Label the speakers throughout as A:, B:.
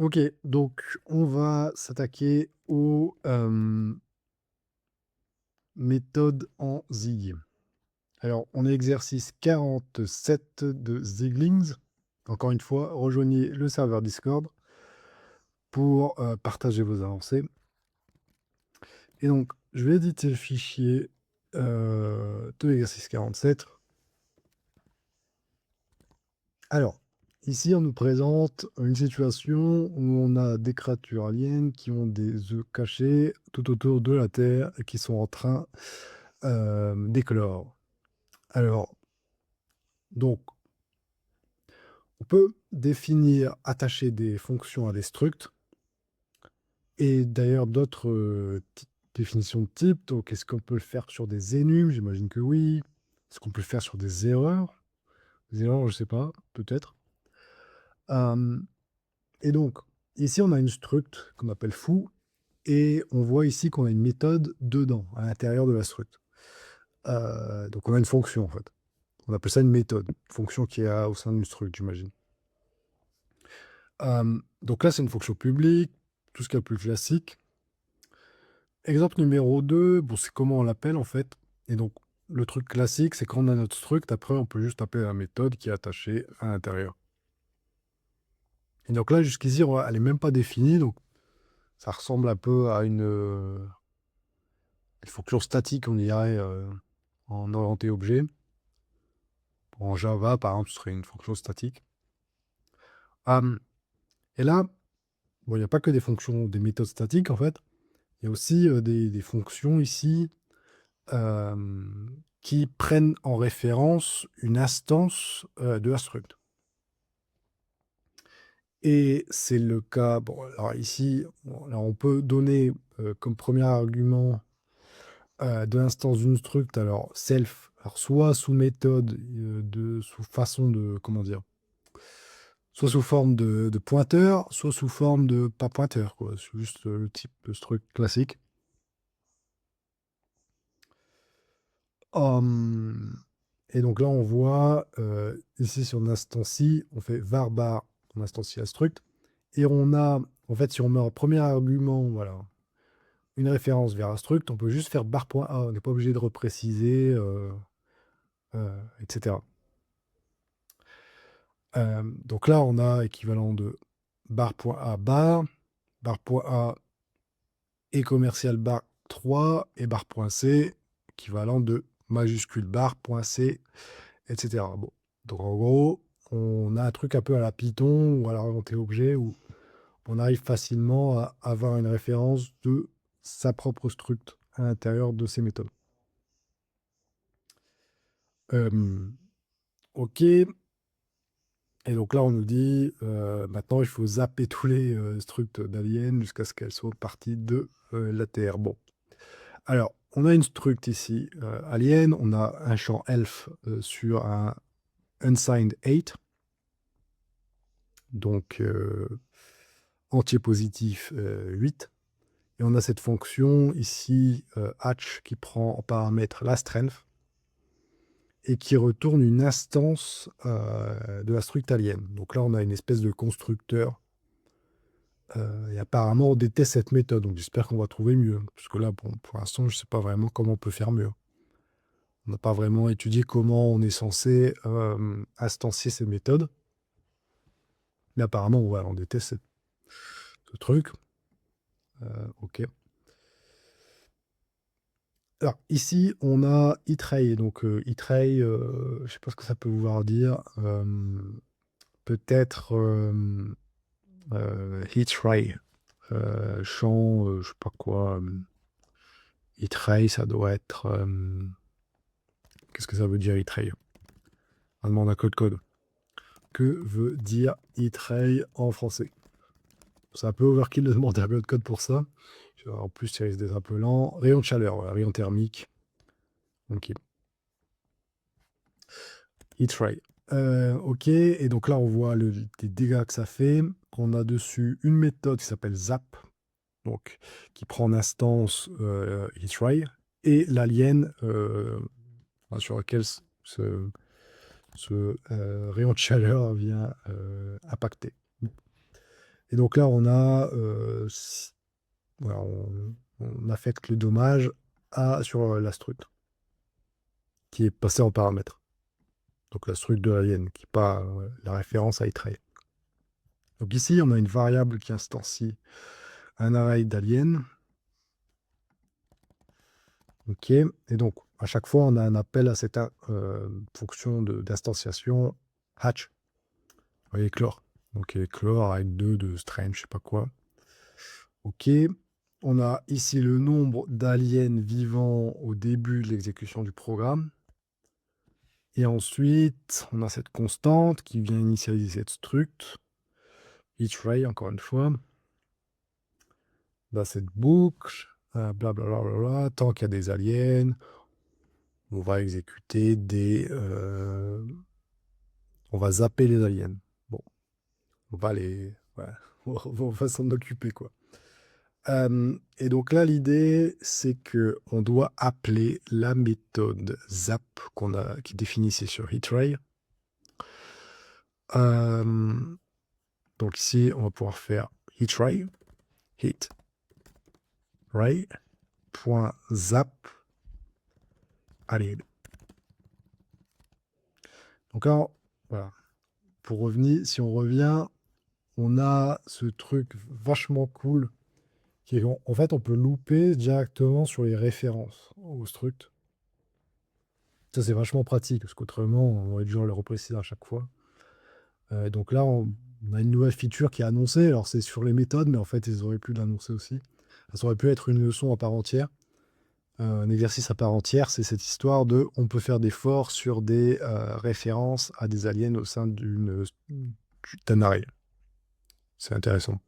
A: Ok, donc on va s'attaquer aux méthodes en zig. Alors, on est exercice 47 de Ziglings. Encore une fois, rejoignez le serveur Discord pour partager vos avancées. Et donc, je vais éditer le fichier de l'exercice 47. Alors, ici, on nous présente une situation où on a des créatures aliens qui ont des œufs cachés tout autour de la Terre et qui sont en train d'éclore. Alors, donc, on peut définir, attacher des fonctions à des structs et d'ailleurs d'autres définitions de type. Donc, est-ce qu'on peut le faire sur des énums? J'imagine que oui. Est-ce qu'on peut le faire sur des erreurs? Des erreurs, je sais pas, peut-être. Euh, et donc, ici, on a une struct qu'on appelle foo et on voit ici qu'on a une méthode dedans, à l'intérieur de la struct. Donc, on a une fonction en fait. On appelle ça une méthode, une fonction qui est au sein d'une struct, j'imagine. Donc là, c'est une fonction publique, tout ce qui est le plus classique. Exemple numéro 2, bon, c'est comment on l'appelle en fait. Et donc, le truc classique, c'est quand on a notre struct, après, on peut juste appeler la méthode qui est attachée à l'intérieur. Et donc là, jusqu'ici, elle n'est même pas définie, donc ça ressemble un peu à une fonction statique, on dirait, en orienté objet. En Java, par exemple, ce serait une fonction statique. Et là, bon, il n'y a pas que des fonctions, des méthodes statiques en fait. Il y a aussi des fonctions ici euh, qui prennent en référence une instance de la struct. Et c'est le cas, bon, alors ici, bon, là, on peut donner comme premier argument de l'instance d'une struct, alors self, alors soit sous méthode, sous façon de, comment dire, soit sous forme de pointeur, soit sous forme de pas pointeur, quoi. C'est juste le type de struct classique. Hum, et donc là, on voit ici sur l'instancie, on fait var bar, on instancie la struct. Et on a, en fait, si on met en premier argument, voilà, une référence vers un struct, on peut juste faire bar.a, on n'est pas obligé de repréciser, etc. Donc là, on a équivalent de bar.a bar, bar.a et commercial bar 3 et bar.c, équivalent de majuscule bar.c, etc. Bon. Donc en gros, on a un truc un peu à la Python ou à la orientée objet où on arrive facilement à avoir une référence de sa propre struct à l'intérieur de ces méthodes. Ok, et donc là on nous dit maintenant il faut zapper tous les structs d'aliens jusqu'à ce qu'elles soient partie de la Terre. Bon, alors on a une struct ici alien, on a un champ elf sur un unsigned 8, donc entier positif 8. Et on a cette fonction ici, hatch, qui prend en paramètre la strength et qui retourne une instance de la struct alien. Donc là, on a une espèce de constructeur. Et apparemment, on déteste cette méthode, donc j'espère qu'on va trouver mieux. Parce que là, bon, pour l'instant, je ne sais pas vraiment comment on peut faire mieux. On n'a pas vraiment étudié comment on est censé instancier ces méthodes. Mais apparemment, ouais, on déteste ce truc. Ok. Alors, ici, on a itray. Donc, itray, je ne sais pas ce que ça peut vouloir dire. Peut-être itray. Champ, je sais pas quoi. Itray, ça doit être. Qu'est-ce que ça veut dire itray? On demande un code. Que veut dire itray en français? C'est un peu overkill de demander un peu de code pour ça. En plus, ça risque d'être un peu lent. Rayon de chaleur, voilà, rayon thermique. Ok. Itray. Ok, et donc là, on voit les dégâts que ça fait. On a dessus une méthode qui s'appelle zap, donc qui prend en instance Hitray, et l'alien sur lequel ce rayon de chaleur vient impacter. Et donc là, on a, voilà, on affecte le dommage sur la struct, qui est passée en paramètre. Donc la struct de l'alien, qui n'est pas la référence à itray. Donc ici, on a une variable qui instancie un array d'aliens. OK. Et donc, à chaque fois, on a un appel à cette fonction d'instanciation hatch. Vous voyez, clore. Donc, clore avec 2 de strange, je sais pas quoi. OK. On a ici le nombre d'aliens vivants au début de l'exécution du programme. Et ensuite, on a cette constante qui vient initialiser cette struct. Itray, encore une fois. Dans cette boucle, blablabla, tant qu'il y a des aliens, on va exécuter des... on va zapper les aliens. Bon, on va les... voilà, on va s'en occuper, quoi. Et donc là, l'idée, c'est que on doit appeler la méthode zap qui est définie ici sur hitray. Donc ici, on va pouvoir faire hitray, hitray.zap. Allez. Donc là, voilà. Pour revenir, si on revient, on a ce truc vachement cool qui est en fait, on peut louper directement sur les références au struct. Ça, c'est vachement pratique, parce qu'autrement, on aurait dû le repréciser à chaque fois. Donc là, on a une nouvelle feature qui est annoncée. Alors, c'est sur les méthodes, mais en fait, ils auraient pu l'annoncer aussi. Ça aurait pu être une leçon à part entière. Un exercice à part entière, c'est cette histoire de on peut faire des forts sur des références à des aliens au sein d'un array. C'est intéressant.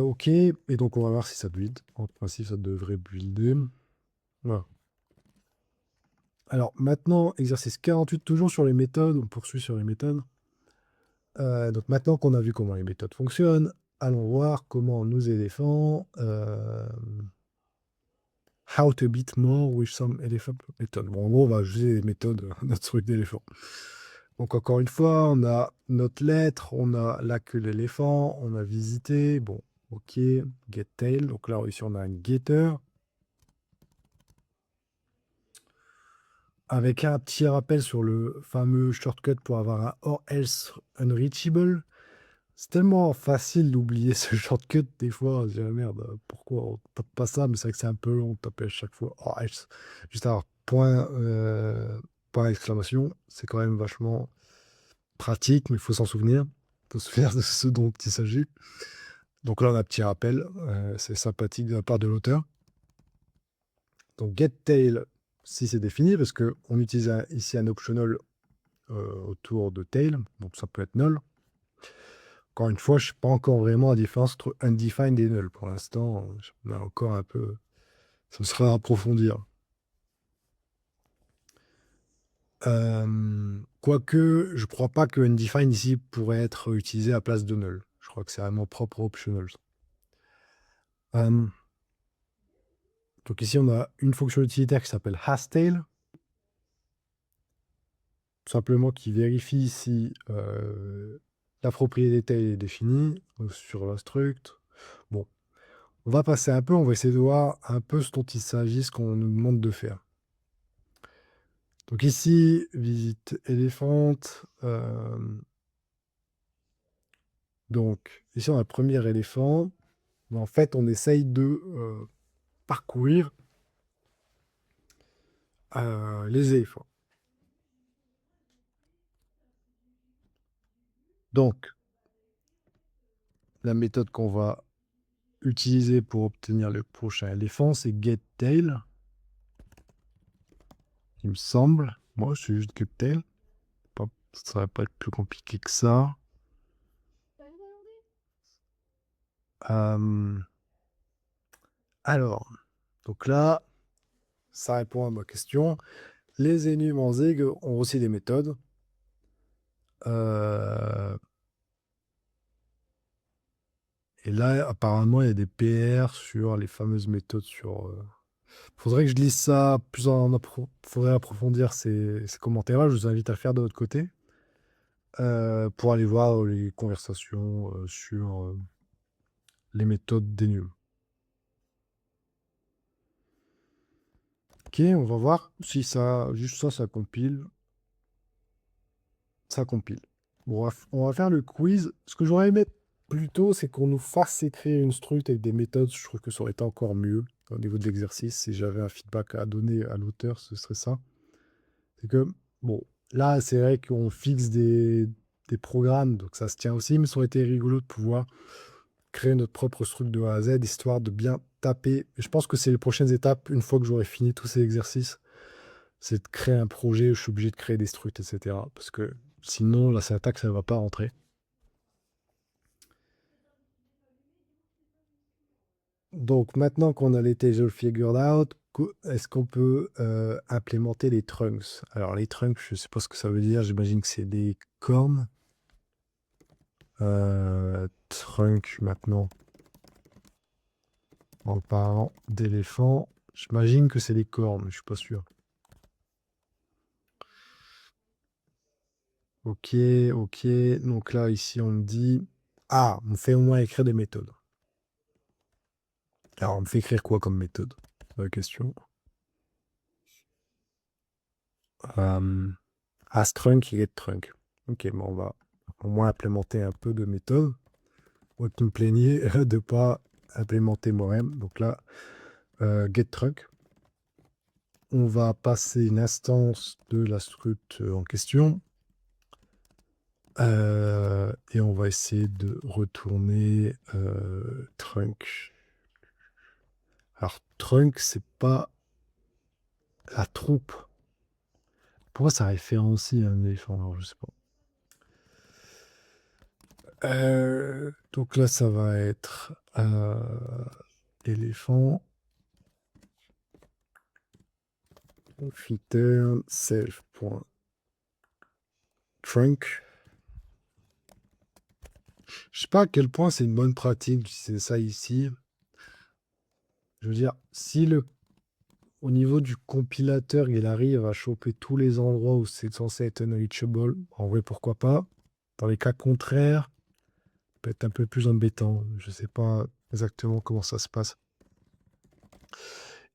A: OK, et donc on va voir si ça build. En principe, ça devrait builder. Voilà. Alors maintenant, exercice 48, toujours sur les méthodes. On poursuit sur les méthodes. Donc maintenant qu'on a vu comment les méthodes fonctionnent, allons voir comment nos éléphants... how to beat more with some elephant method. Bon, en gros, on va juger les méthodes, notre truc d'éléphant. Donc encore une fois, on a notre lettre, on a la queue de l'éléphant, on a visité, bon, OK, get tail. Donc là, ici, on a un getter. Avec un petit rappel sur le fameux shortcut pour avoir un or else unreachable. C'est tellement facile d'oublier ce shortcut des fois. On se dit, ah, merde, pourquoi on tape pas ça? Mais c'est vrai que c'est un peu long de taper à chaque fois or else. Juste avoir point exclamation, c'est quand même vachement pratique, mais il faut s'en souvenir. Il faut se souvenir de ce dont il s'agit. Donc là, on a un petit rappel. C'est sympathique de la part de l'auteur. Donc getTail, si c'est défini, parce qu'on utilise ici un optional autour de tail, donc ça peut être null. Encore une fois, je ne sais pas encore vraiment la différence entre undefined et null. Pour l'instant, on a encore un peu... Ça sera à approfondir. Quoique, je ne crois pas que undefined ici pourrait être utilisé à la place de null. Je crois que c'est vraiment propre aux optionals. Donc ici, on a une fonction utilitaire qui s'appelle hasTail. Tout simplement qui vérifie si la propriété tail est définie sur la struct. Bon, on va passer un peu, on va essayer de voir un peu ce dont il s'agit, ce qu'on nous demande de faire. Donc ici, visite éléphante. Donc ici, on a le premier éléphant. Mais en fait, on essaye de parcourir les éléphants. Donc, la méthode qu'on va utiliser pour obtenir le prochain éléphant, c'est getTail. Il me semble. Moi, c'est juste getTail. Ça va pas être plus compliqué que ça. Alors, donc là, ça répond à ma question. Les énum en Zeg ont aussi des méthodes. Et là, apparemment, il y a des PR sur les fameuses méthodes sur... Faudrait que je lise ça plus faudrait approfondir ces commentaires-là. Je vous invite à le faire de votre côté. pour aller voir les conversations sur les méthodes d'Enum. Ok, on va voir si ça, juste ça compile. Ça compile. Bon, on va faire le quiz. Ce que j'aurais aimé plutôt, c'est qu'on nous fasse écrire une struct avec des méthodes. Je trouve que ça aurait été encore mieux au niveau de l'exercice. Si j'avais un feedback à donner à l'auteur, ce serait ça. C'est que, bon, là, c'est vrai qu'on fixe des programmes, donc ça se tient aussi, mais ça aurait été rigolo de pouvoir créer notre propre struct de A à Z, histoire de bien taper. Et je pense que c'est les prochaines étapes, une fois que j'aurai fini tous ces exercices, c'est de créer un projet où je suis obligé de créer des structs, etc. Parce que sinon, la syntaxe, elle ne va pas rentrer. Donc maintenant qu'on a les tables figured out, est-ce qu'on peut implémenter les trunks? Alors les trunks, je ne sais pas ce que ça veut dire, j'imagine que c'est des cornes. Trunk maintenant, en parlant d'éléphant, j'imagine que c'est des cornes, je suis pas sûr. Ok, ok, donc là ici on me dit, ah, on me fait au moins écrire des méthodes. Alors on me fait écrire quoi comme méthode? Question. AsTrunk et getTrunk. Ok, bon, on va au moins implémenter un peu de méthode. Moi qui me plaignais de ne pas implémenter moi-même. Donc là, getTrunk. On va passer une instance de la struct en question. Et on va essayer de retourner trunk. Alors, trunk, c'est pas la troupe. Pourquoi ça référencie un éléphant? Alors, je sais pas. Donc là, ça va être éléphant. Return self.trunk. Je sais pas à quel point c'est une bonne pratique d'utiliser ça ici. Je veux dire, si au niveau du compilateur, il arrive à choper tous les endroits où c'est censé être unreachable, en vrai, pourquoi pas. Dans les cas contraires, peut être un peu plus embêtant. Je sais pas exactement comment ça se passe.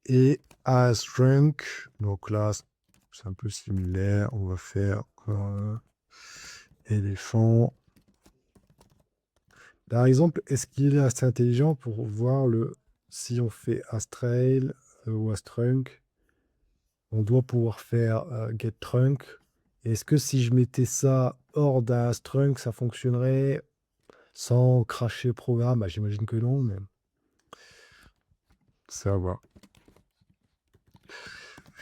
A: Et asTrunk, donc là, c'est un peu similaire. On va faire éléphant. Par exemple, est-ce qu'il est assez intelligent pour voir si on fait astrail ou astrunk, on doit pouvoir faire getTrunk. Est-ce que si je mettais ça hors d'un astrunk, ça fonctionnerait sans cracher le programme? Bah, j'imagine que non, mais c'est à voir.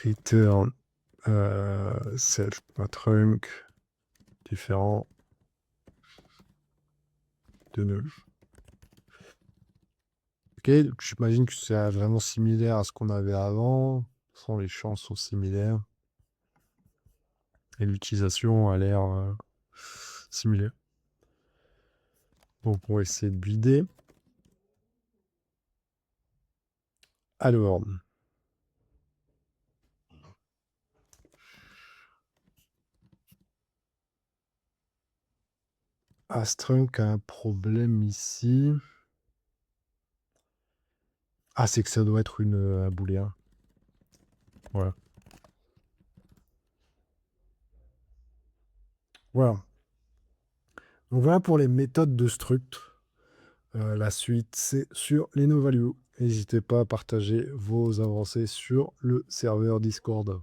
A: Return self.trunk différent de nul. Ok, j'imagine que c'est vraiment similaire à ce qu'on avait avant. De toute façon, les champs sont similaires. Et l'utilisation a l'air similaire. Donc on va essayer de builder. Alors, astrunk a un problème ici. Ah, c'est que ça doit être un booléen. Voilà. Voilà. Donc voilà pour les méthodes de struct. La suite, c'est sur les no-value. N'hésitez pas à partager vos avancées sur le serveur Discord.